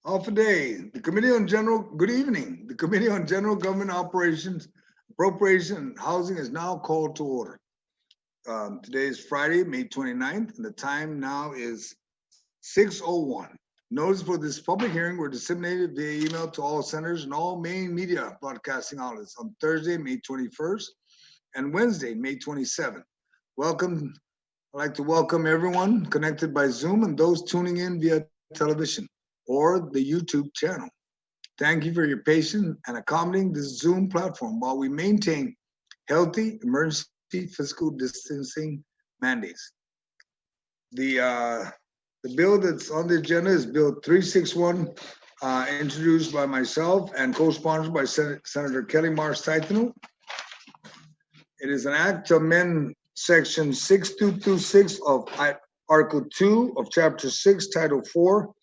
Alpha Day, the Committee on General, good evening. The Committee on General Government Operations, Appropriation, and Housing is now called to order. Today is Friday, May 29th, and the time now is 6:01. Notice for this public hearing were disseminated via email to all senators and all main media broadcasting outlets on Thursday, May 21st, and Wednesday, May 27th. Welcome. I'd like to welcome everyone connected by Zoom and those tuning in via television or the YouTube channel. Thank you for your patience and accommodating this Zoom platform while we maintain healthy emergency physical distancing mandates. The bill that's on the agenda is Bill 361, introduced by myself and co-sponsored by Senator Kelly Mars Taitano. It is an act to amend Section 6226 of Article 2 of Chapter 6, Title 4,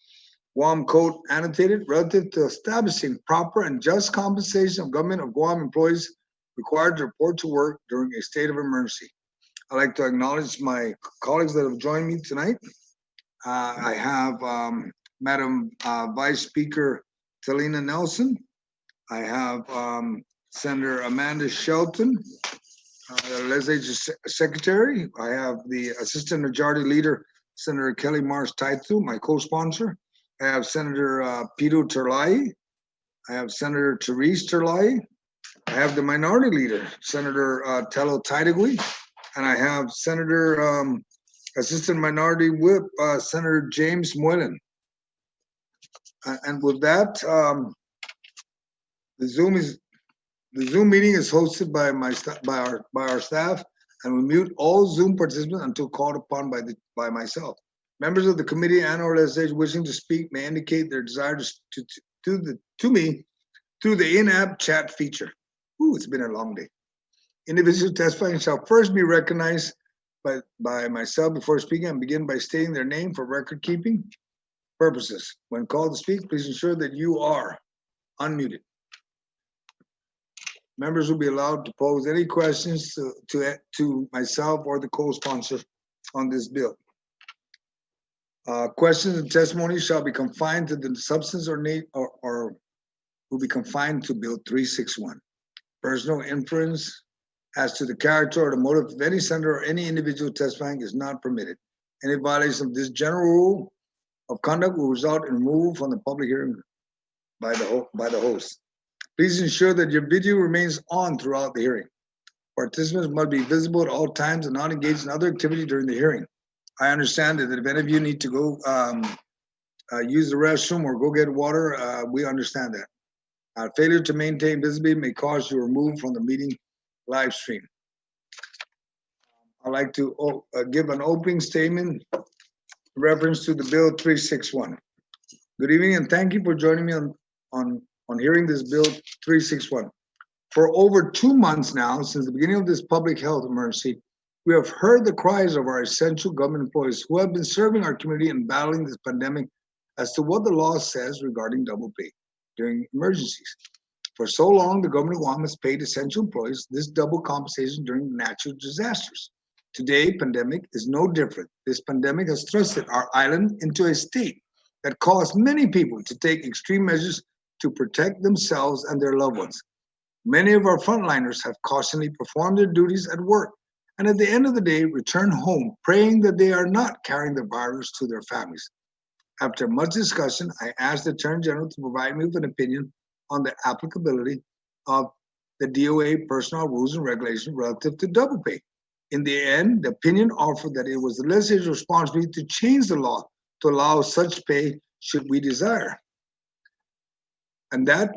Guam Code annotated relative to establishing proper and just compensation of government of Guam employees required to report to work during a state of emergency. I'd like to acknowledge my colleagues that have joined me tonight. I have Madam Vice Speaker Sen Nelson. I have Senator Amanda Shelton, the Legislature Secretary. I have the Assistant Majority Leader, Senator Kelly Mars Taitano, my co-sponsor. I have Senator Peter Terlai. I have Senator Theresa Terlai. I have the Minority Leader, Senator Tello Taitagui. And I have Senator Assistant Minority Whip, Senator James Moylan. And with that, the Zoom meeting is hosted by our staff, and we mute all Zoom participants until called upon by myself. Members of the committee and/or legislature wishing to speak may indicate their desire to me through the in-app chat feature. Ooh, it's been a long day. Individuals testifying shall first be recognized by myself before speaking and begin by stating their name for record-keeping purposes. When called to speak, please ensure that you are unmuted. Members will be allowed to pose any questions to myself or the co-sponsor on this bill. Questions and testimony shall be confined to the substance or will be confined to Bill 361. Personal inference as to the character or the motive of any senator or any individual testifying is not permitted. Any violation of this general rule of conduct will result in removal from the public hearing by the host. Please ensure that your video remains on throughout the hearing. Participants must be visible at all times and not engage in other activity during the hearing. I understand that if any of you need to go use the restroom or go get water, we understand that. Failure to maintain visibility may cause you removed from the meeting live stream. I'd like to give an opening statement in reference to the Bill 361. Good evening and thank you for joining me on hearing this Bill 361. For over 2 months now, since the beginning of this public health emergency, we have heard the cries of our essential government employees who have been serving our community and battling this pandemic as to what the law says regarding double pay during emergencies. For so long, the government of Guam has paid essential employees this double compensation during natural disasters. Today, pandemic is no different. This pandemic has thrusted our island into a state that caused many people to take extreme measures to protect themselves and their loved ones. Many of our frontliners have constantly performed their duties at work and at the end of the day return home praying that they are not carrying the virus to their families. After much discussion, I asked the Attorney General to provide me with an opinion on the applicability of the DOA personnel rules and regulations relative to double pay. In the end, the opinion offered that it was the legislature's responsibility to change the law to allow such pay should we desire. And that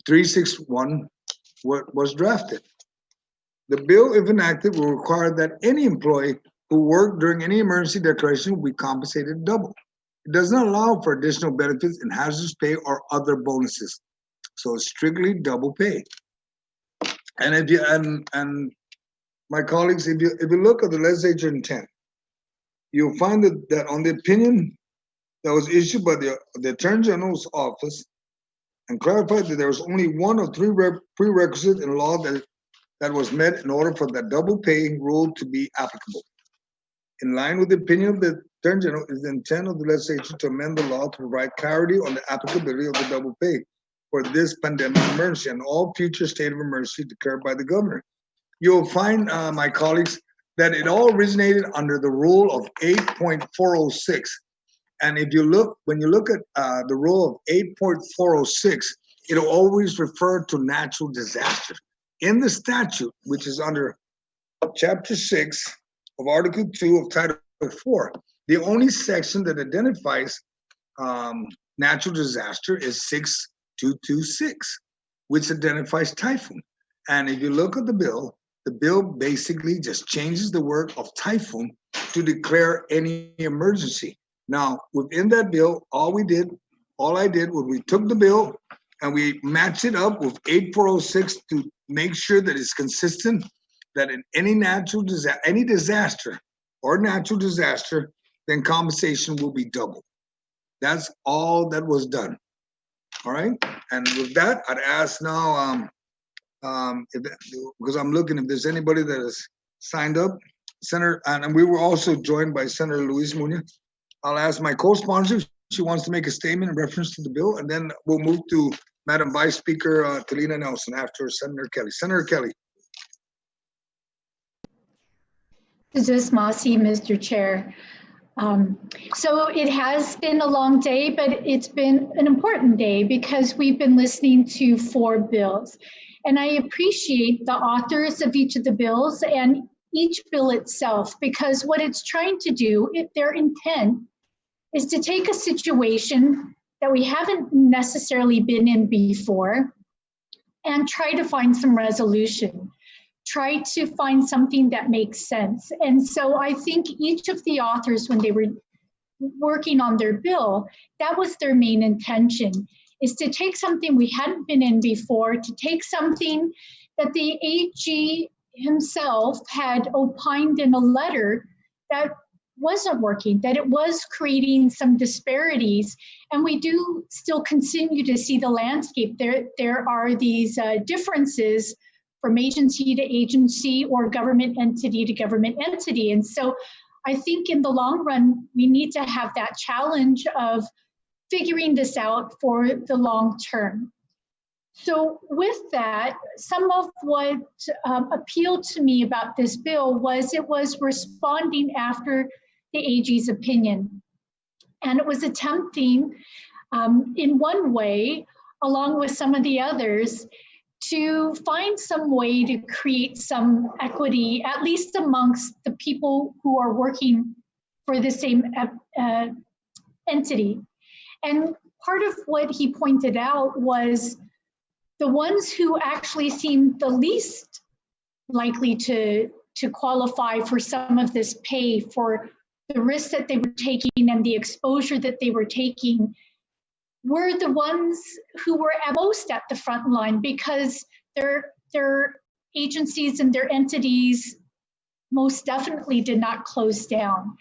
361 was drafted. The bill, if enacted, will require that any employee who worked during any emergency declaration will be compensated double. It does not allow for additional benefits and hazardous pay or other bonuses. So it's strictly double pay. And if you and my colleagues, if you look at the legislature intent, you'll find that on the opinion that was issued by the Attorney General's office and clarified that there was only one of three prerequisites in law that was met in order for the double pay rule to be applicable. In line with the opinion of the Attorney General, is the intent of the legislature to amend the law to provide clarity on the applicability of the double pay for this pandemic emergency and all future state of emergency declared by the governor. You'll find, my colleagues, that it all originated under the rule of 8.406. And if you look, when you look at the rule of 8.406, it'll always refer to natural disaster. In the statute, which is under Chapter 6 of Article 2 of Title 4, the only section that identifies natural disaster is 6226, which identifies typhoon. And if you look at the bill basically just changes the word of typhoon to declare any emergency. Now, within that bill, all I did was we took the bill and we matched it up with 8406 to make sure that it's consistent, that in any natural disaster, any disaster or natural disaster, then compensation will be doubled. That's all that was done. All right. And with that, I'd ask now, because I'm looking if there's anybody that has signed up, Senator, and we were also joined by Senator Luis Moya. I'll ask my co-sponsor if she wants to make a statement in reference to the bill, and then we'll move to Madam Vice Speaker Talina Nelson after Senator Kelly. Senator Kelly. Mr. Chair. So it has been a long day, but it's been an important day because we've been listening to 4 bills. And I appreciate the authors of each of the bills and each bill itself, because what it's trying to do, their intent, is to take a situation that we haven't necessarily been in before and try to find some resolution, try to find something that makes sense. And so I think each of the authors, when they were working on their bill, that was their main intention, is to take something we hadn't been in before, to take something that the AG himself had opined in a letter that wasn't working, that it was creating some disparities. And we do still continue to see the landscape. There are these differences from agency to agency or government entity to government entity. And so I think in the long run, we need to have that challenge of figuring this out for the long term. So with that, some of what appealed to me about this bill was it was responding after the AG's opinion. And it was attempting in one way, along with some of the others, to find some way to create some equity, at least amongst the people who are working for the same entity. And part of what he pointed out was the ones who actually seemed the least likely to qualify for some of this pay for the risks that they were taking and the exposure that they were taking were the ones who were at most at the front line, because their agencies and their entities most definitely did not close down.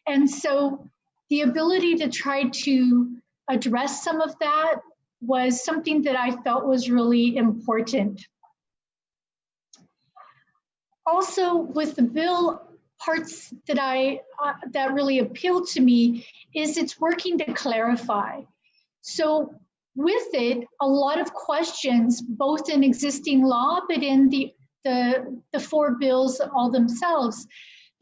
And so the ability to try to address some of that was something that I felt was really important. Also, with the bill, parts that that really appealed to me is it's working to clarify. So with it, a lot of questions, both in existing law, but in the 4 bills all themselves,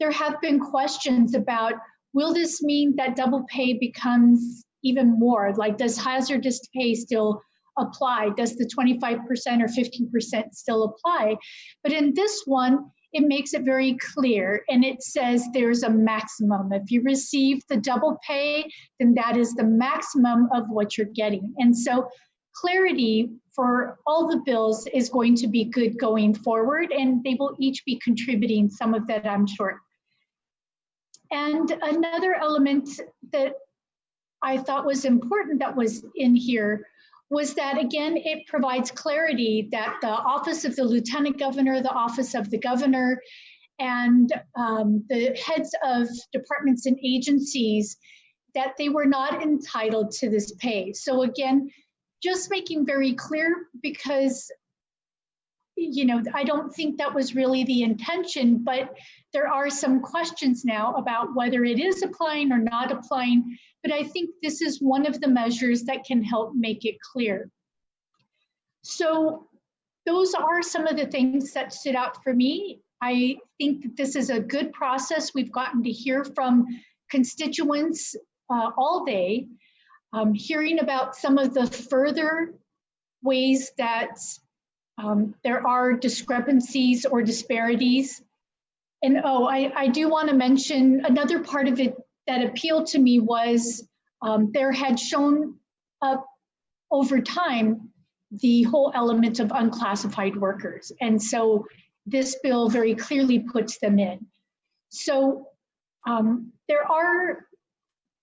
there have been questions about, will this mean that double pay becomes even more? Like, does hazardous pay still apply? Does the 25% or 15% still apply? But in this one, it makes it very clear, and it says there's a maximum. If you receive the double pay, then that is the maximum of what you're getting. And so clarity for all the bills is going to be good going forward, and they will each be contributing some of that, I'm sure. And another element that I thought was important that was in here was that, again, it provides clarity that the Office of the Lieutenant Governor, the Office of the Governor, and the heads of departments and agencies, that they were not entitled to this pay. So again, just making very clear, because I don't think that was really the intention, but there are some questions now about whether it is applying or not applying. But I think this is one of the measures that can help make it clear. So those are some of the things that stood out for me. I think that this is a good process. We've gotten to hear from constituents all day, hearing about some of the further ways that there are discrepancies or disparities. And I do want to mention another part of it that appealed to me was there had shown up over time the whole element of unclassified workers. And so this bill very clearly puts them in. So there are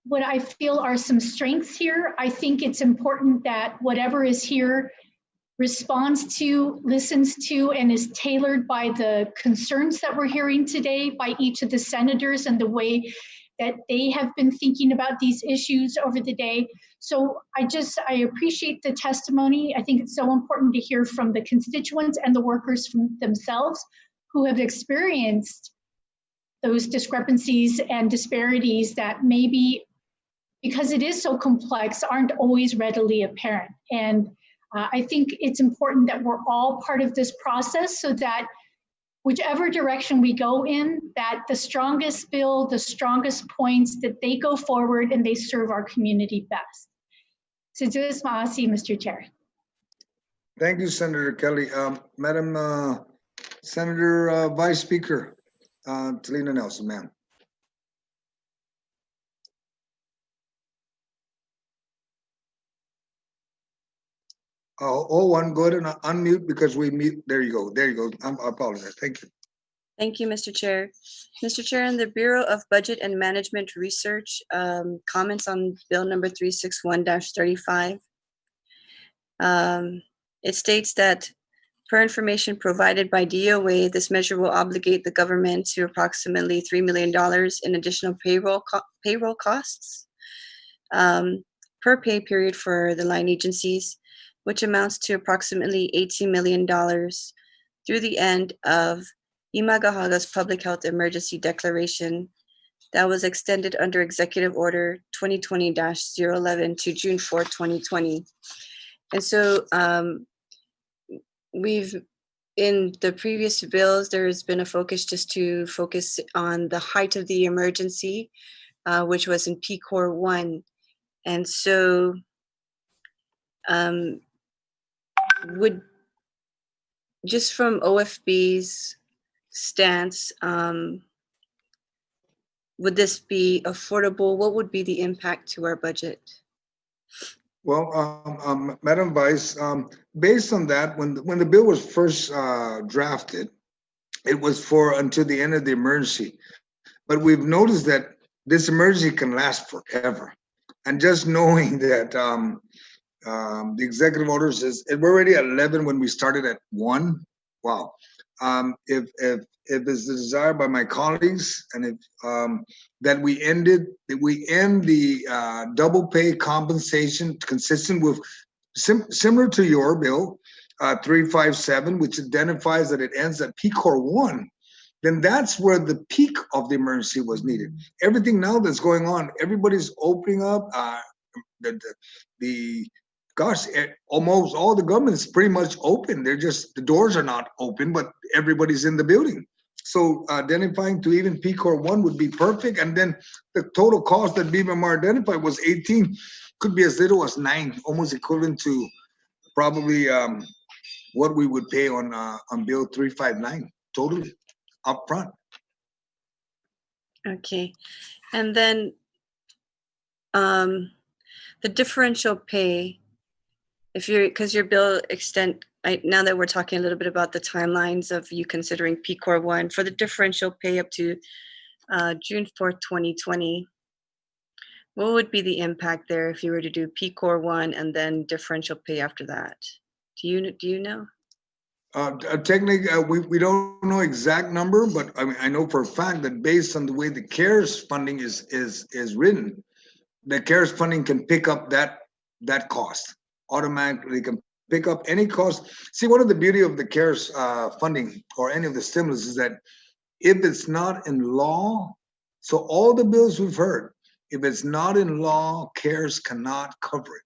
what I feel are some strengths here. I think it's important that whatever is here responds to, listens to, and is tailored by the concerns that we're hearing today by each of the senators and the way that they have been thinking about these issues over the day. So I appreciate the testimony. I think it's so important to hear from the constituents and the workers from themselves who have experienced those discrepancies and disparities that maybe, because it is so complex, aren't always readily apparent. And I think it's important that we're all part of this process so that whichever direction we go in, that the strongest bill, the strongest points, that they go forward and they serve our community best. So just Mr. Chair. Thank you, Senator Kelly. Madam Senator Vice Speaker, Talina Nelson, ma'am. Go ahead and unmute because we mute. There you go. There you go. I apologize. Thank you. Thank you, Mr. Chair. Mr. Chair, in the Bureau of Budget and Management Research, comments on Bill number 361-35. It states that per information provided by DOA, this measure will obligate the government to approximately $3 million in additional payroll costs per pay period for the line agencies, which amounts to approximately $18 million through the end of Imagahaga's public health emergency declaration that was extended under Executive Order 2020-011 to June 4, 2020. And so in the previous bills, there has been a focus just to focus on the height of the emergency, which was in PCOR 1. And so would, just from OFB's stance, would this be affordable? What would be the impact to our budget? Well, Madam Vice, based on that, when the bill was first drafted, it was for until the end of the emergency. But we've noticed that this emergency can last forever. And just knowing that the executive order says we're already at 11 when we started at 1. Wow. If it's the desire by my colleagues, and if that we end the double pay compensation consistent with similar to your bill 357, which identifies that it ends at PCOR 1, then that's where the peak of the emergency was needed. Everything now that's going on, everybody's opening up. Gosh, almost all the government is pretty much open. They're just, the doors are not open, but everybody's in the building. So identifying to even PCOR 1 would be perfect. And then the total cost that BMR identified was 18, could be as little as 9, almost equivalent to probably what we would pay on Bill 359, totally upfront. Okay, and then the differential pay, because your bill now that we're talking a little bit about the timelines of you considering PCOR 1, for the differential pay up to June 4th, 2020, what would be the impact there if you were to do PCOR 1 and then differential pay after that? Do you know? Technically, we don't know exact number, but I mean, I know for a fact that based on the way the CARES funding is written, the CARES funding can pick up that cost automatically, can pick up any cost. See, one of the beauty of the CARES funding or any of the stimulus is that if it's not in law, so all the bills we've heard, if it's not in law, CARES cannot cover it.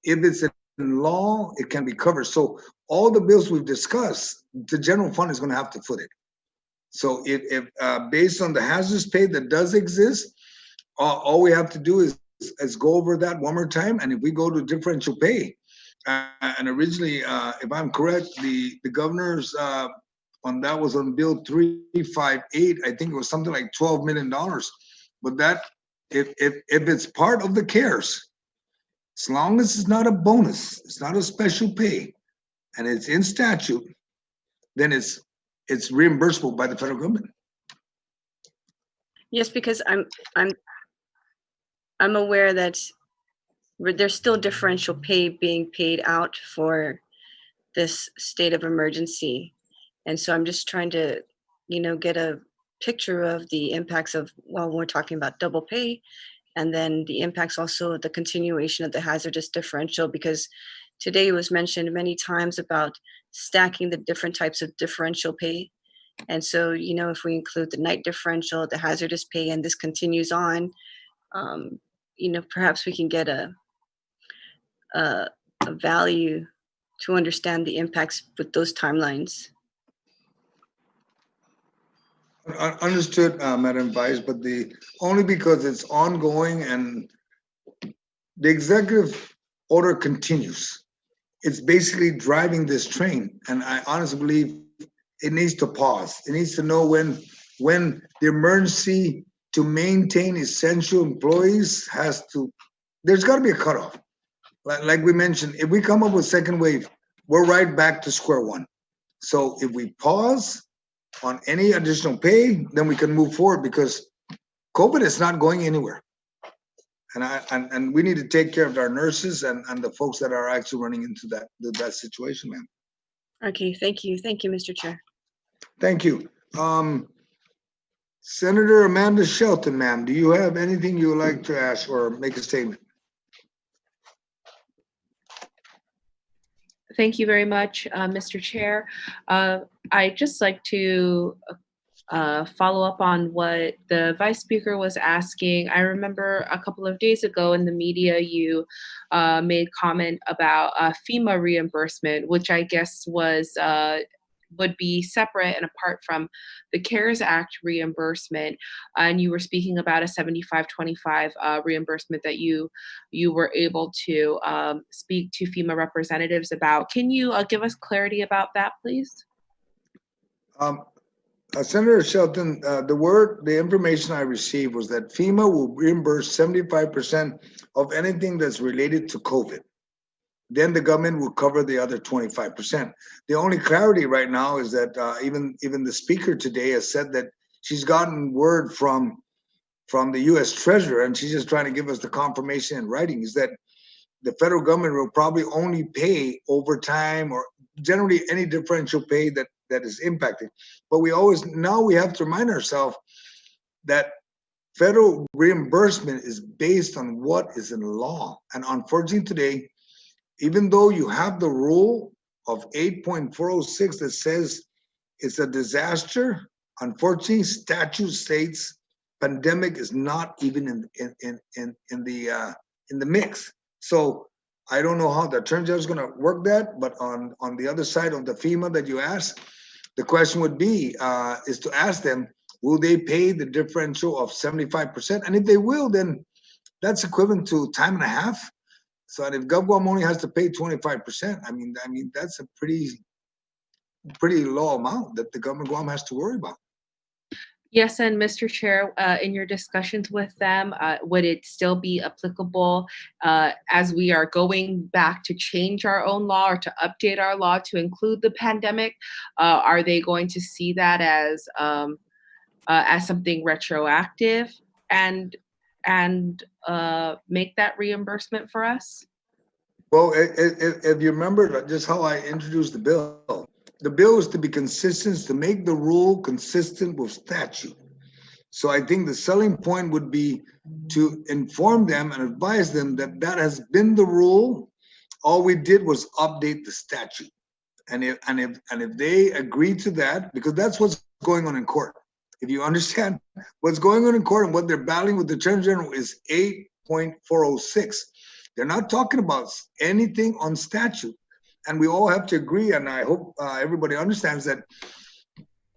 If it's in law, it can be covered. So all the bills we've discussed, the general fund is going to have to foot it. So if based on the hazardous pay that does exist, all we have to do is go over that one more time. And if we go to differential pay, and originally, if I'm correct, the governor's on that was on Bill 358. I think it was something like $12 million. But that, if it's part of the CARES, as long as it's not a bonus, it's not a special pay, and it's in statute, then it's reimbursable by the federal government. Yes, because I'm aware that there's still differential pay being paid out for this state of emergency. And so I'm just trying to, get a picture of the impacts of, well, we're talking about double pay, and then the impacts also of the continuation of the hazardous differential, because today it was mentioned many times about stacking the different types of differential pay. And so, if we include the night differential, the hazardous pay, and this continues on, perhaps we can get a value to understand the impacts with those timelines. Understood, Madam Vice, but only because it's ongoing and the executive order continues. It's basically driving this train, and I honestly believe it needs to pause. It needs to know when the emergency to maintain essential employees there's got to be a cutoff. Like we mentioned, if we come up with second wave, we're right back to square one. So if we pause on any additional pay, then we can move forward, because COVID is not going anywhere. And we need to take care of our nurses and the folks that are actually running into that situation, ma'am. Okay, thank you. Thank you, Mr. Chair. Thank you. Senator Amanda Shelton, ma'am, do you have anything you would like to ask or make a statement? Thank you very much, Mr. Chair. I'd just like to follow up on what the Vice Speaker was asking. I remember a couple of days ago in the media, you made comment about FEMA reimbursement, which I guess would be separate and apart from the CARES Act reimbursement. And you were speaking about a 75-25 reimbursement that you were able to speak to FEMA representatives about. Can you give us clarity about that, please? Senator Shelton, the information I received was that FEMA will reimburse 75% of anything that's related to COVID. Then the government will cover the other 25%. The only clarity right now is that even the speaker today has said that she's gotten word from the U.S. Treasurer, and she's just trying to give us the confirmation in writing, is that the federal government will probably only pay overtime or generally any differential pay that is impacted. But we have to remind ourselves that federal reimbursement is based on what is in law. And unfortunately today, even though you have the rule of 8.406 that says it's a disaster, unfortunately, statute states pandemic is not even in the mix. So I don't know how the attorney general is going to work that, but on the other side of the FEMA that you asked, the question would be is to ask them, will they pay the differential of 75%? And if they will, then that's equivalent to time and a half. So if GovGuam only has to pay 25%, I mean that's a pretty low amount that the government of Guam has to worry about. Yes, and Mr. Chair, in your discussions with them, would it still be applicable as we are going back to change our own law or to update our law to include the pandemic? Are they going to see that as something retroactive and make that reimbursement for us? Well, if you remember just how I introduced the bill is to be consistent, to make the rule consistent with statute. So I think the selling point would be to inform them and advise them that has been the rule, All we did was update the statute. And if they agree to that, because that's what's going on in court. If you understand what's going on in court and what they're battling with the Attorney General is 8.406. They're not talking about anything on statute. And we all have to agree, and I hope everybody understands that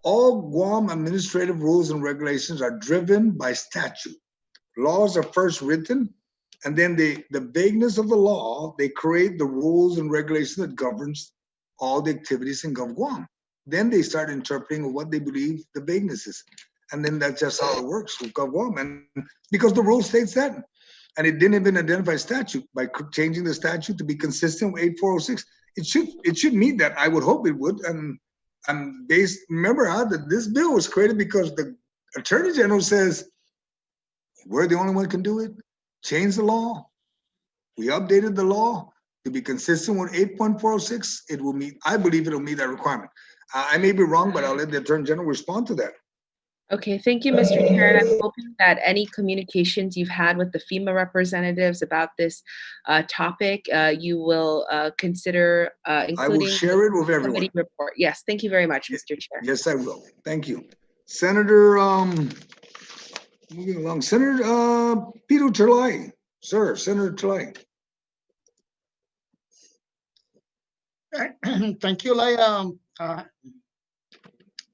all Guam administrative rules and regulations are driven by statute. Laws are first written, and then the vagueness of the law, they create the rules and regulations that governs all the activities in Gov Guam. Then they start interpreting what they believe the vagueness is. And then that's just how it works with Gov Guam. And because the rule states that, and it didn't even identify statute by changing the statute to be consistent with 8406. It should meet that. I would hope it would. And based, remember that this bill was created because the Attorney General says, we're the only one who can do it. Change the law. We updated the law to be consistent with 8.406. It will meet, I believe it'll meet that requirement. I may be wrong, but I'll let the Attorney General respond to that. Okay, thank you, Mr. Chair. And I'm hoping that any communications you've had with the FEMA representatives about this topic, you will consider including I will share it with the everyone. committee report. Yes, thank you very much, Mr. Chair. Yes, I will. Thank you. Senator, moving along, Senator Peter Terlai. Sir, Senator Terlai. Thank you,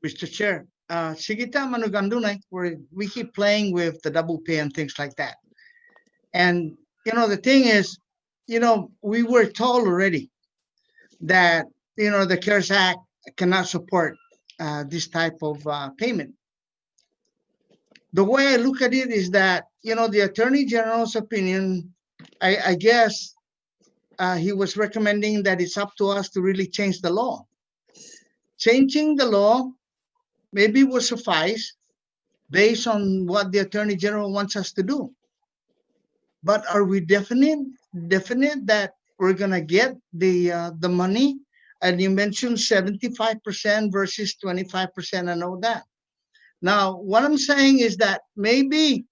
Mr. Chair. Sigita Manugandunay, where we keep playing with the double pay and things like that. And, the thing is, we were told already that, the CARES Act cannot support this type of payment. The way I look at it is that, the Attorney General's opinion, I guess he was recommending that it's up to us to really change the law. Changing the law maybe will suffice based on what the Attorney General wants us to do. But are we definite that we're gonna get the money? And you mentioned 75% versus 25%. I know that. Now, what I'm saying is that maybe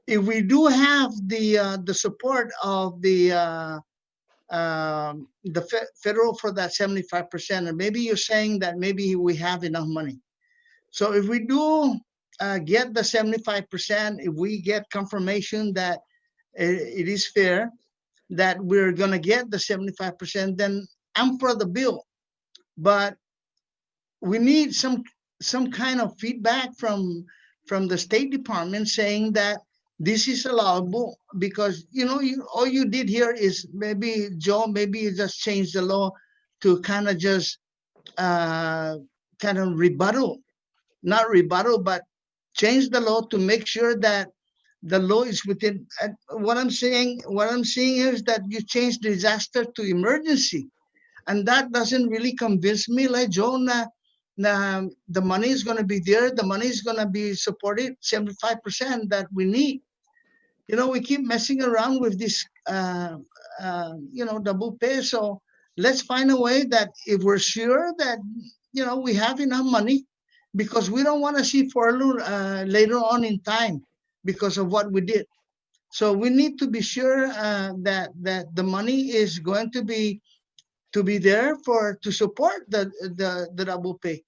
if we do have the support of the federal for that 75%, and maybe you're saying that maybe we have enough money. So if we do get the 75%, if we get confirmation that it is fair, that we're going to get the 75%, then I'm for the bill. But we need some kind of feedback from the State Department saying that this is allowable, because all you did here is maybe, Joe, maybe you just changed the law to kind of just rebuttal. Not rebuttal, but change the law to make sure that the law is within. What I'm seeing is that you change disaster to emergency, and that doesn't really convince me. Like Joe, the money is going to be there. The money is going to be supported 75% that we need. We keep messing around with this, double pay. So let's find a way that if we're sure that we have enough money. Because we don't want to see furlough later on in time because of what we did. So we need to be sure that the money is going to be there to support the double pay.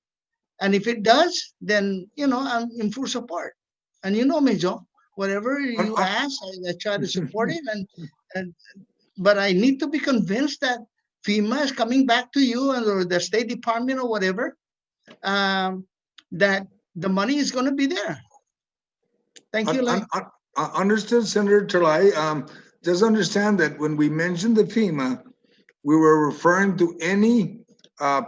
And if it does, then I'm in full support. And me, Joe, whatever you ask, I try to support it. But I need to be convinced that FEMA is coming back to you or the State Department or whatever. That the money is going to be there. Thank you. Understood, Senator Terlai. Just understand that when we mentioned the FEMA, we were referring to any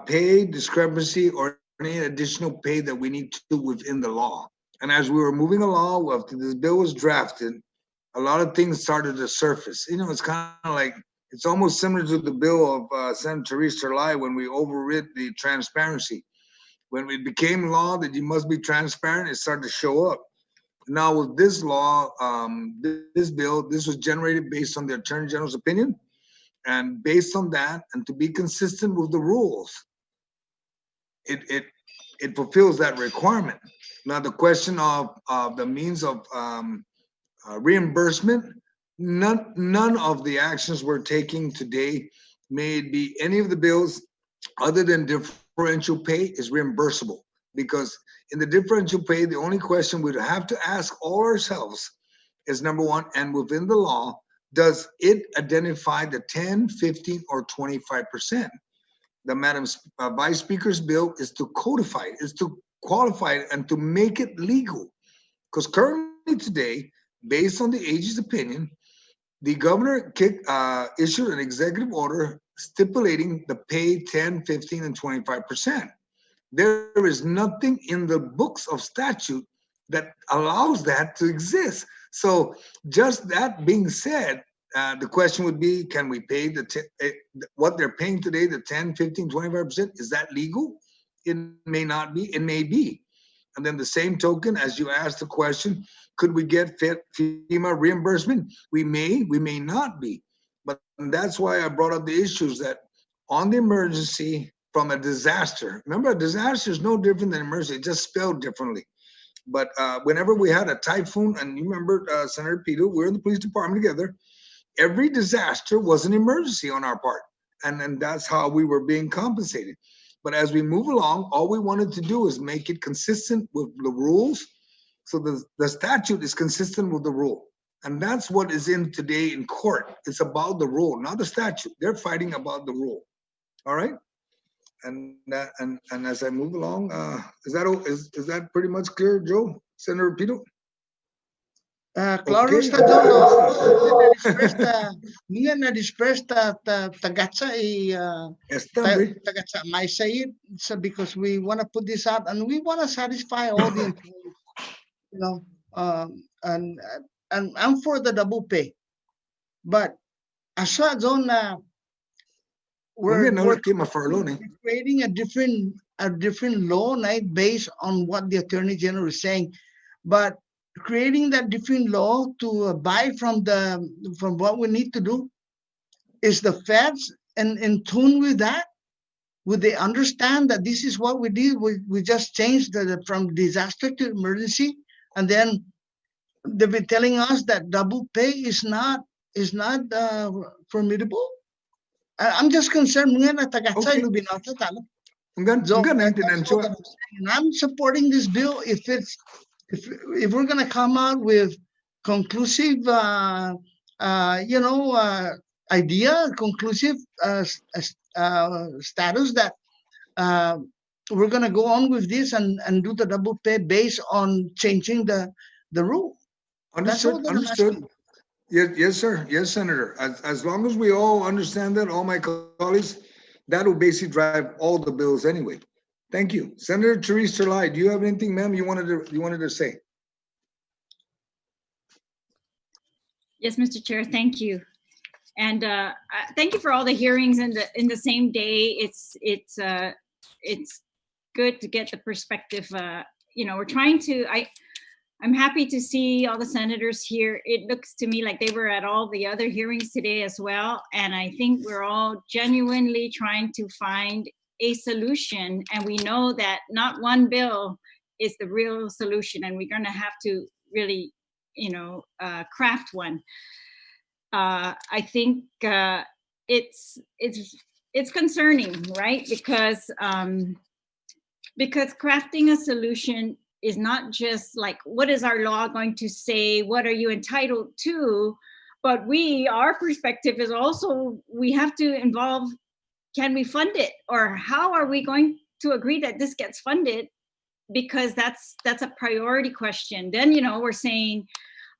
pay discrepancy or any additional pay that we need to do within the law. And as we were moving along, after this bill was drafted, a lot of things started to surface. It's kind of like, it's almost similar to the bill of Sen Theresa Terlai when we overrid the transparency. When it became law that you must be transparent, it started to show up. Now with this law, this bill, this was generated based on the Attorney General's opinion. And based on that, and to be consistent with the rules, it fulfills that requirement. Now the question of the means of reimbursement, none of the actions we're taking today may it be any of the bills other than differential pay, is reimbursable. Because in the differential pay, the only question we'd have to ask all ourselves is, number one, and within the law, does it identify the 10, 15, or 25%? The Madam Vice Speaker's bill is to codify it, is to qualify it, and to make it legal. Because currently today, based on the AG's opinion, the governor issued an executive order stipulating the pay 10, 15, and 25%. There is nothing in the books of statute that allows that to exist. So just that being said, the question would be, can we pay what they're paying today, the 10, 15, 25%? Is that legal? It may not be, it may be. And then the same token, as you asked the question, could we get FEMA reimbursement? We may not be. But that's why I brought up the issues that on the emergency from a disaster, remember, a disaster is no different than emergency, it's just spelled differently. But whenever we had a typhoon, and you remember, Senator Pito, we were in the police department together, every disaster was an emergency on our part. And that's how we were being compensated. But as we move along, all we wanted to do is make it consistent with the rules. So the statute is consistent with the rule. And that's what is in today in court. It's about the rule, not the statute. They're fighting about the rule. All right? And as I move along, is that pretty much clear, Joe? Senator Pito? Claro, Okay. está todo. Minha na dispersta tagatsa tagatsa may say it, so because we want to put this out and we want to satisfy all the employees, you know, and I'm for the double pay, but asa zone we're creating a different law, right, based on what the Attorney General is saying, but creating that different law to abide from what we need to do. Is the feds in tune with that? Would they understand that this is what we did? We just changed from disaster to emergency, and then they've been telling us that double pay is not formidable. I'm just concerned. I'm supporting this bill if we're going to come out with conclusive, conclusive status that we're going to go on with this and do the double pay based on changing the rule. Understood. Yes, sir. Yes, Senator. As long as we all understand that, all my colleagues, that will basically drive all the bills anyway. Thank you. Senator Theresa Lai, do you have anything, ma'am, you wanted to say? Yes, Mr. Chair, thank you. And thank you for all the hearings in the same day. It's good to get the perspective. We're trying to, I'm happy to see all the senators here. It looks to me like they were at all the other hearings today as well. And I think we're all genuinely trying to find a solution, and we know that not one bill is the real solution, and we're going to have to really, craft one. I think it's concerning, right? Because crafting a solution is not just like, what is our law going to say? What are you entitled to? But our perspective is also, we have to involve, can we fund it? Or how are we going to agree that this gets funded? Because that's a priority question. Then, we're saying,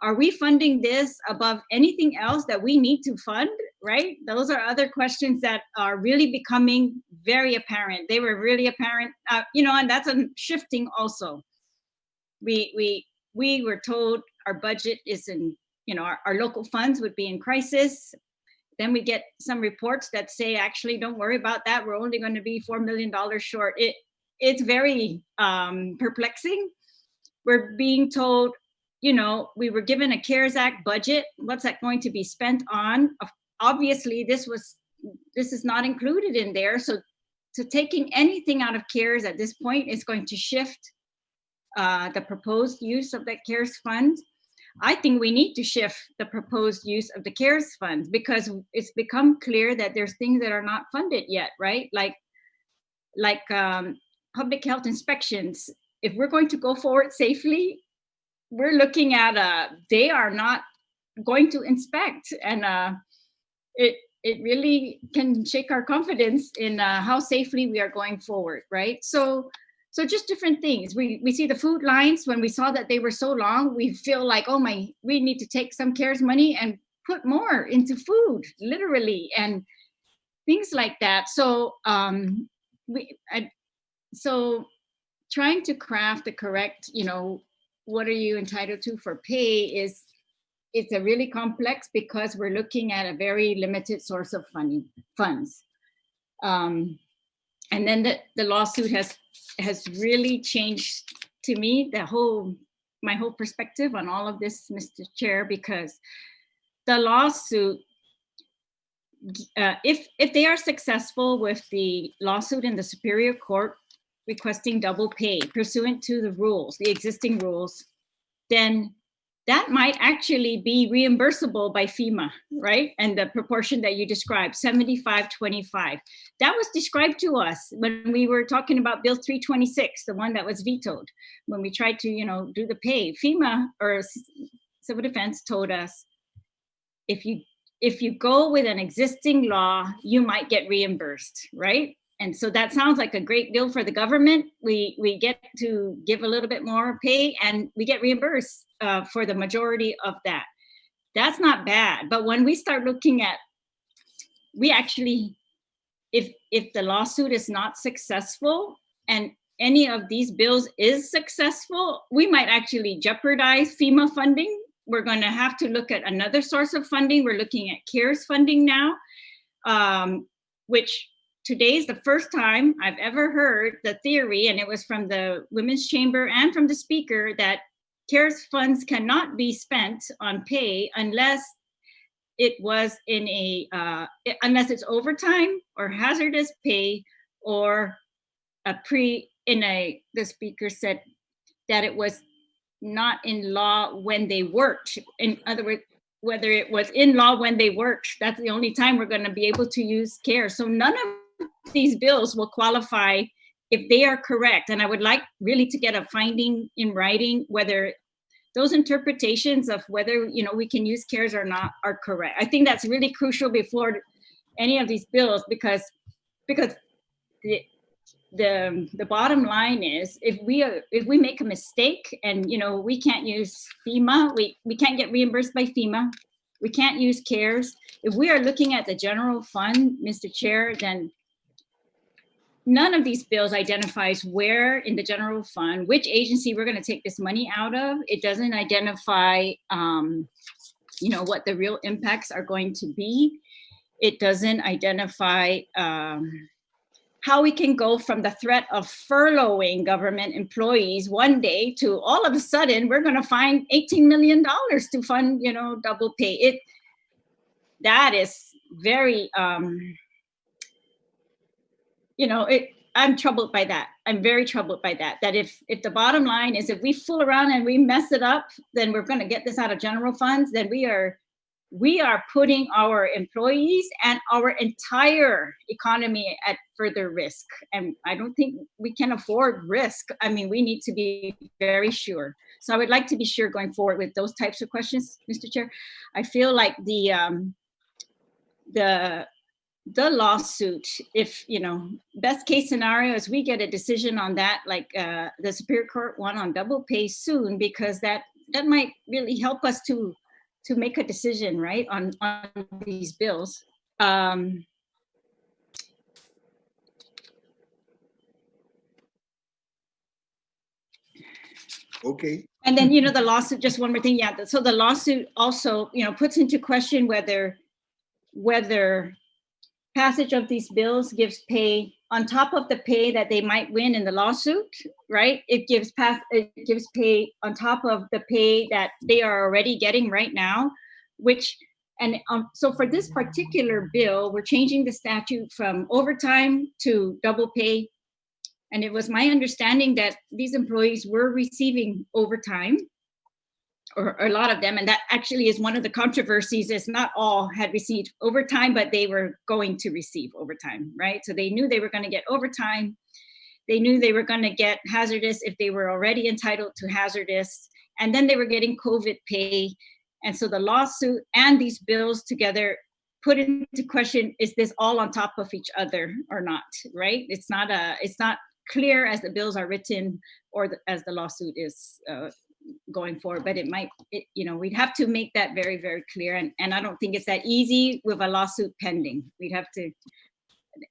are we funding this above anything else that we need to fund, right? Those are other questions that are really becoming very apparent. They were really apparent, and that's a shifting also. We were told our budget is in, our local funds would be in crisis. Then we get some reports that say, actually, don't worry about that. We're only going to be $4 million short. It's very perplexing. We're being told, we were given a CARES Act budget. What's that going to be spent on? Obviously, this is not included in there. So taking anything out of CARES at this point is going to shift the proposed use of that CARES fund. I think we need to shift the proposed use of the CARES funds, because it's become clear that there's things that are not funded yet, right? Like public health inspections. If we're going to go forward safely, we're looking at they are not going to inspect, and it really can shake our confidence in how safely we are going forward, right? So just different things. We see the food lines. When we saw that they were so long, we feel like, oh my, we need to take some CARES money and put more into food, literally, and things like that. So so trying to craft the correct, what are you entitled to for pay it's a really complex, because we're looking at a very limited source of funds. And then the lawsuit has really changed, to me, my whole perspective on all of this, Mr. Chair, because the lawsuit, if they are successful with the lawsuit in the Superior Court requesting double pay pursuant to the existing rules, then that might actually be reimbursable by FEMA, right? And the proportion that you described, 75-25. That was described to us when we were talking about Bill 326, the one that was vetoed, when we tried to, do the pay. FEMA or Civil Defense told us, if you go with an existing law, you might get reimbursed, right? And so that sounds like a great deal for the government. We get to give a little bit more pay and we get reimbursed for the majority of that. That's not bad. But when we start looking at, we actually, if the lawsuit is not successful and any of these bills is successful, we might actually jeopardize FEMA funding. We're going to have to look at another source of funding. We're looking at CARES funding now, which today is the first time I've ever heard the theory, and it was from the Women's Chamber and from the speaker, that CARES funds cannot be spent on pay unless it was in unless it's overtime or hazardous pay, or the speaker said that it was not in law when they worked. In other words, whether it was in law when they worked, that's the only time we're going to be able to use CARES. So none of these bills will qualify if they are correct. And I would like really to get a finding in writing whether those interpretations of whether we can use CARES or not are correct. I think that's really crucial before any of these bills, because the bottom line is, if we make a mistake and we can't use FEMA, we can't get reimbursed by FEMA, we can't use CARES. If we are looking at the general fund, Mr. Chair, then none of these bills identifies where in the general fund, which agency we're going to take this money out of. It doesn't identify, what the real impacts are going to be. It doesn't identify how we can go from the threat of furloughing government employees one day to all of a sudden we're going to find $18 million to fund, double pay. That is very, I'm troubled by that. I'm very troubled by that. That if the bottom line is, if we fool around and we mess it up, then we're going to get this out of general funds. Then we are putting our employees and our entire economy at further risk. And I don't think we can afford risk. I mean, we need to be very sure. So I would like to be sure going forward with those types of questions, Mr. Chair. I feel like the lawsuit, if best case scenario is we get a decision on that, like the Superior Court one on double pay soon, because that might really help us to make a decision, right, on these bills. Okay. And then the lawsuit, just one more thing, yeah. So the lawsuit also puts into question whether passage of these bills gives pay on top of the pay that they might win in the lawsuit, right? It gives pay on top of the pay that they are already getting right now, so for this particular bill, we're changing the statute from overtime to double pay. And it was my understanding that these employees were receiving overtime. or a lot of them, and that actually is one of the controversies, is not all had received overtime, but they were going to receive overtime, right? So they knew they were going to get overtime. They knew they were going to get hazardous if they were already entitled to hazardous, and then they were getting COVID pay. And so the lawsuit and these bills together put into question, is this all on top of each other or not, right? It's not clear as the bills are written or as the lawsuit is going forward, but we'd have to make that very, very clear. And I don't think it's that easy with a lawsuit pending. We'd have to,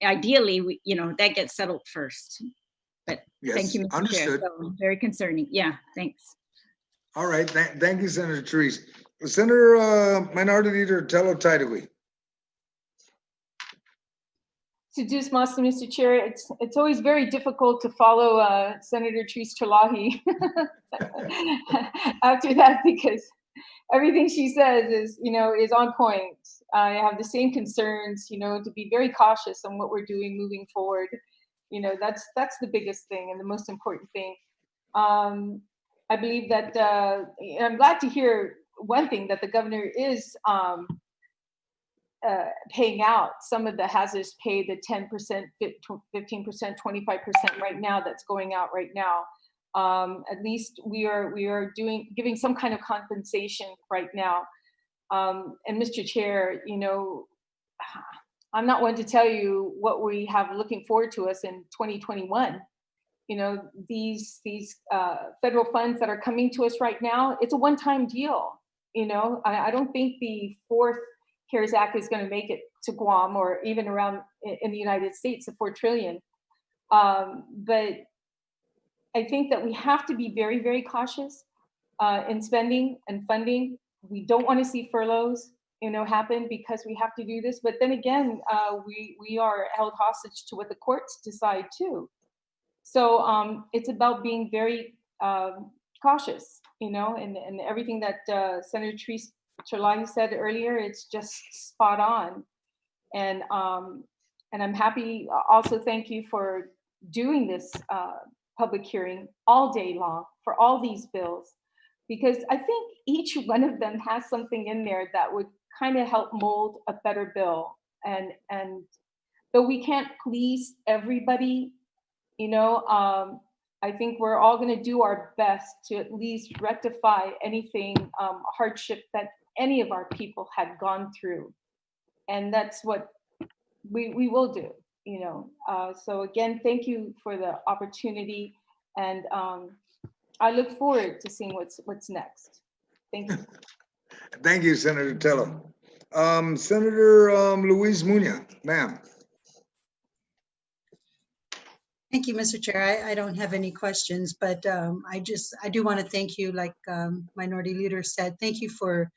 ideally, that gets settled first. But Yes, thank you, Mr. understood. Chair. So, very concerning. Yeah, thanks. All right, thank you, Senator Theresa. Senator Minority Leader Tello Taidagui. Seduce Master, Mr. Chair, it's always very difficult to follow Senator Theresa Chalahi after that, because everything she says is on point. I have the same concerns, to be very cautious on what we're doing moving forward. That's the biggest thing and the most important thing. I believe that I'm glad to hear one thing, that the governor is paying out some of the hazardous pay, the 10%, 15%, 25% right now that's going out right now. At least we are giving some kind of compensation right now. And Mr. Chair, I'm not one to tell you what we have looking forward to us in 2021. These federal funds that are coming to us right now, it's a one-time deal. I don't think the fourth CARES Act is going to make it to Guam or even around in the United States, the $4 trillion. But I think that we have to be very, very cautious in spending and funding. We don't want to see furloughs, happen because we have to do this. But then again, we are held hostage to what the courts decide too. So it's about being very cautious, and everything that Senator Theresa Chalahi said earlier, it's just spot on. And I'm happy. Also, thank you for doing this public hearing all day long for all these bills, because I think each one of them has something in there that would kind of help mold a better bill. And though we can't please everybody, I think we're all going to do our best to at least rectify anything hardship that any of our people had gone through, and that's what we will do. So again, thank you for the opportunity, and I look forward to seeing what's next. Thank you. Thank you, Senator Tello. Senator Luis Muñoz, ma'am. Thank you, Mr. Chair. I don't have any questions, but I do want to thank you, like Minority Leader said, thank you for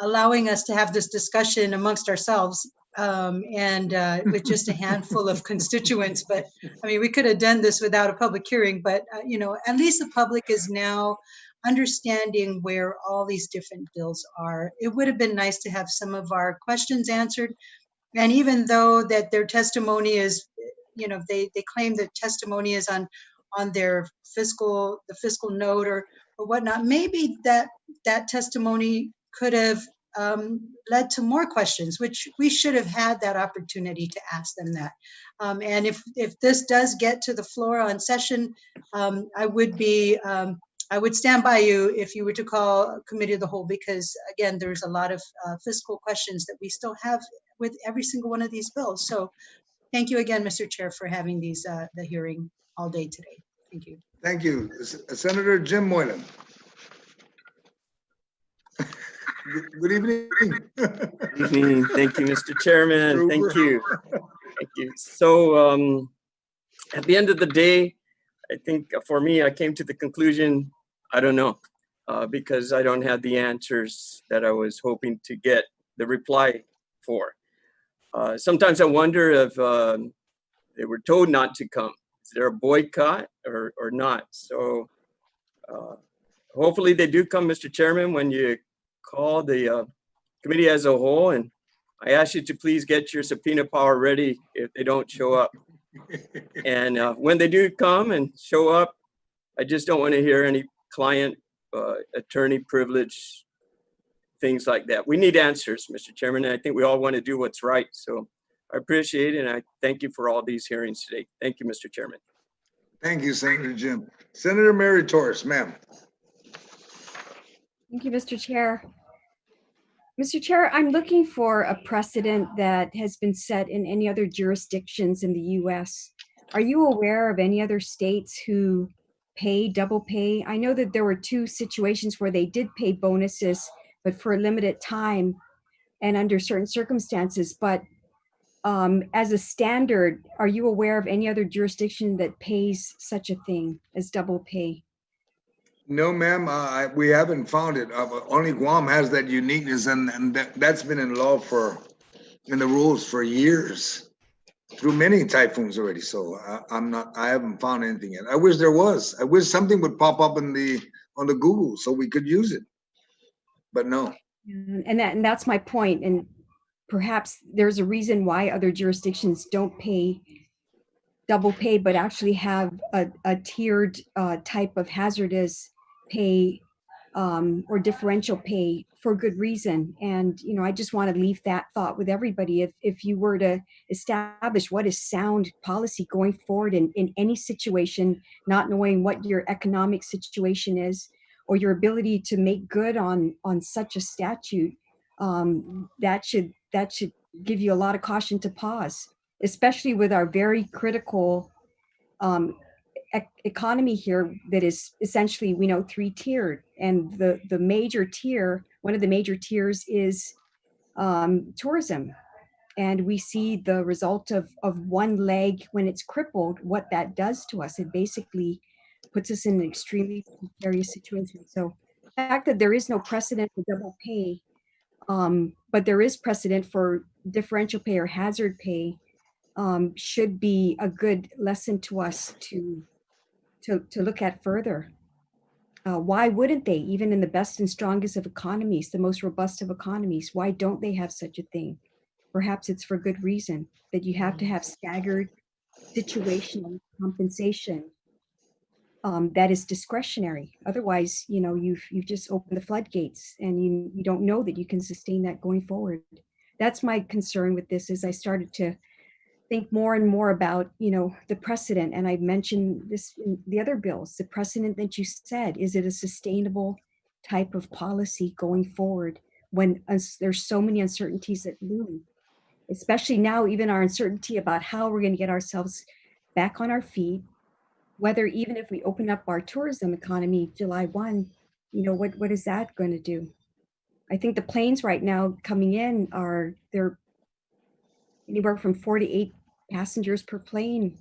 allowing us to have this discussion amongst ourselves and with just a handful of constituents. But I mean, we could have done this without a public hearing, but at least the public is now understanding where all these different bills are. It would have been nice to have some of our questions answered. And even though that their testimony is, they claim that testimony is on their the fiscal note or whatnot, maybe that testimony could have led to more questions, which we should have had that opportunity to ask them that. And if this does get to the floor on session, I would stand by you if you were to call a committee of the whole, because again, there's a lot of fiscal questions that we still have with every single one of these bills. So thank you again, Mr. Chair, for having the hearing all day today. Thank you. Thank you. Senator Jim Moylan. Good evening. Good evening. Thank you, Mr. Chairman. Thank you. Thank you. So at the end of the day, I think for me, I came to the conclusion, I don't know, because I don't have the answers that I was hoping to get the reply for. Sometimes I wonder if they were told not to come. Is there a boycott or not? So hopefully they do come, Mr. Chairman, when you call the committee as a whole. And I ask you to please get your subpoena power ready if they don't show up. And when they do come and show up, I just don't want to hear any client attorney privilege, things like that. We need answers, Mr. Chairman, and I think we all want to do what's right. So I appreciate it, and I thank you for all these hearings today. Thank you, Mr. Chairman. Thank you, Senator Jim. Senator Mary Torres, ma'am. Thank you, Mr. Chair. Mr. Chair, I'm looking for a precedent that has been set in any other jurisdictions in the U.S. Are you aware of any other states who pay double pay? I know that there were 2 situations where they did pay bonuses, but for a limited time and under certain circumstances. But as a standard, are you aware of any other jurisdiction that pays such a thing as double pay? No, ma'am, we haven't found it. Only Guam has that uniqueness, and that's been in law in the rules for years, through many typhoons already. So I haven't found anything yet. I wish there was. I wish something would pop up on the Google so we could use it, but no. And that's my point. And perhaps there's a reason why other jurisdictions don't pay double pay, but actually have a tiered type of hazardous pay or differential pay for good reason. And, I just want to leave that thought with everybody. If you were to establish what is sound policy going forward in any situation, not knowing what your economic situation is or your ability to make good on such a statute, that should give you a lot of caution to pause, especially with our very critical economy here that is essentially, we know, 3-tiered. And the major tier, one of the major tiers is tourism. And we see the result of one leg when it's crippled, what that does to us. It basically puts us in an extremely precarious situation. So the fact that there is no precedent for double pay, but there is precedent for differential pay or hazard pay, should be a good lesson to us to look at further. Why wouldn't they, even in the best and strongest of economies, the most robust of economies, why don't they have such a thing? Perhaps it's for good reason, that you have to have staggered situational compensation that is discretionary. Otherwise, you've just opened the floodgates, and you don't know that you can sustain that going forward. That's my concern with this, as I started to think more and more about, the precedent. And I mentioned this in the other bills, the precedent that you said, is it a sustainable type of policy going forward when there's so many uncertainties that loom, especially now, even our uncertainty about how we're going to get ourselves back on our feet, whether even if we open up our tourism economy July 1, what is that going to do? I think the planes right now coming in they're anywhere from 4 to 8 passengers per plane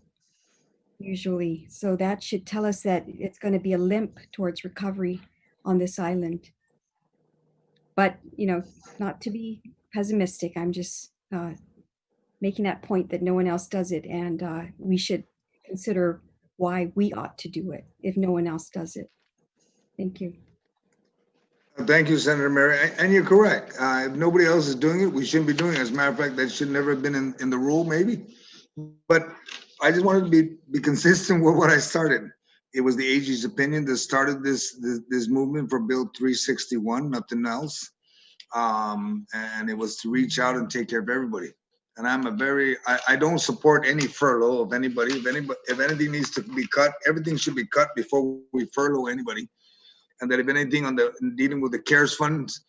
usually. So that should tell us that it's going to be a limp towards recovery on this island. But, not to be pessimistic, I'm just making that point that no one else does it. And we should consider why we ought to do it if no one else does it. Thank you. Thank you, Senator Mary. And you're correct. If nobody else is doing it, we shouldn't be doing it. As a matter of fact, that should never have been in the rule, maybe. But I just wanted to be consistent with what I started. It was the AG's opinion that started this movement for Bill 361, nothing else. And it was to reach out and take care of everybody. And I don't support any furlough of anybody. If anything needs to be cut, everything should be cut before we furlough anybody. And that if anything dealing with the CARES funds,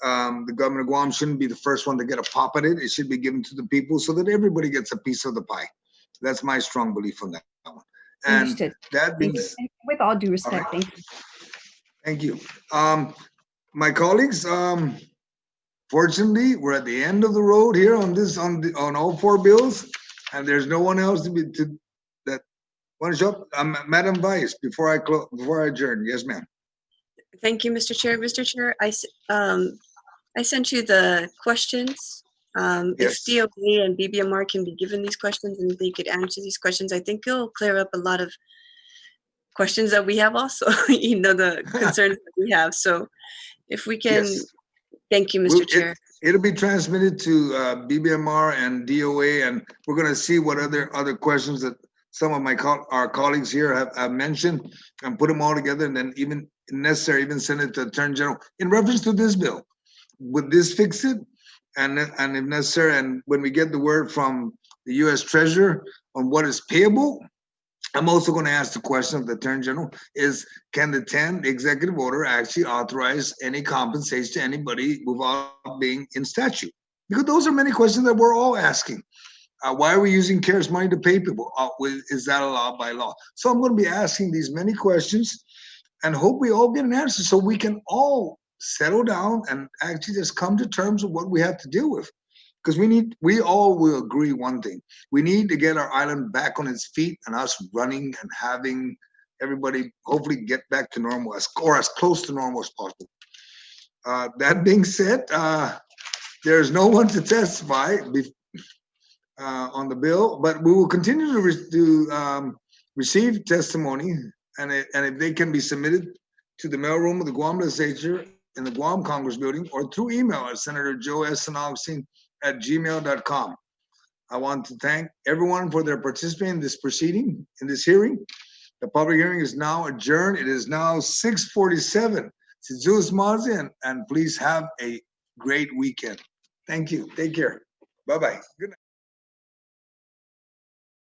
the government of Guam shouldn't be the first one to get a pop at it. It should be given to the people so that everybody gets a piece of the pie. That's my strong belief on that one. And understood. That being with all due respect, right. Thank you. Thank you. My colleagues, fortunately, we're at the end of the road here on all 4 bills, and there's no one else that want to show up. Madam Vice, before I adjourn, yes, ma'am. Thank you, Mr. Chair. Mr. Chair, I sent you the questions. Yes. If DOA and BBMR can be given these questions and they could answer these questions, I think it'll clear up a lot of questions that we have also, the concerns that we have. So if we can, yes. Thank you, Mr. Chair. It'll be transmitted to BBMR and DOA, and we're going to see what other questions that some of our colleagues here have mentioned, and put them all together, and then even if necessary, even send it to the Attorney General in reference to this bill. Would this fix it? And if necessary, and when we get the word from the U.S. Treasurer on what is payable, I'm also going to ask the question of the Attorney General is, can the 10th executive order actually authorize any compensation to anybody without being in statute? Because those are many questions that we're all asking. Why are we using CARES money to pay people? Is that allowed by law? So I'm going to be asking these many questions and hope we all get an answer so we can all settle down and actually just come to terms with what we have to deal with. Because we all will agree one thing. We need to get our island back on its feet and us running and having everybody hopefully get back to normal or as close to normal as possible. That being said, there's no one to testify on the bill, but we will continue to receive testimony, and if they can be submitted to the mailroom of the Guam Legislature in the Guam Congress Building or through email at Senator Joe S. San Agustin @gmail.com. I want to thank everyone for their participation in this proceeding, in this hearing. The public hearing is now adjourned. It is now 6:47. Zeus Mazi, and please have a great weekend. Thank you. Take care. Bye-bye. Good night.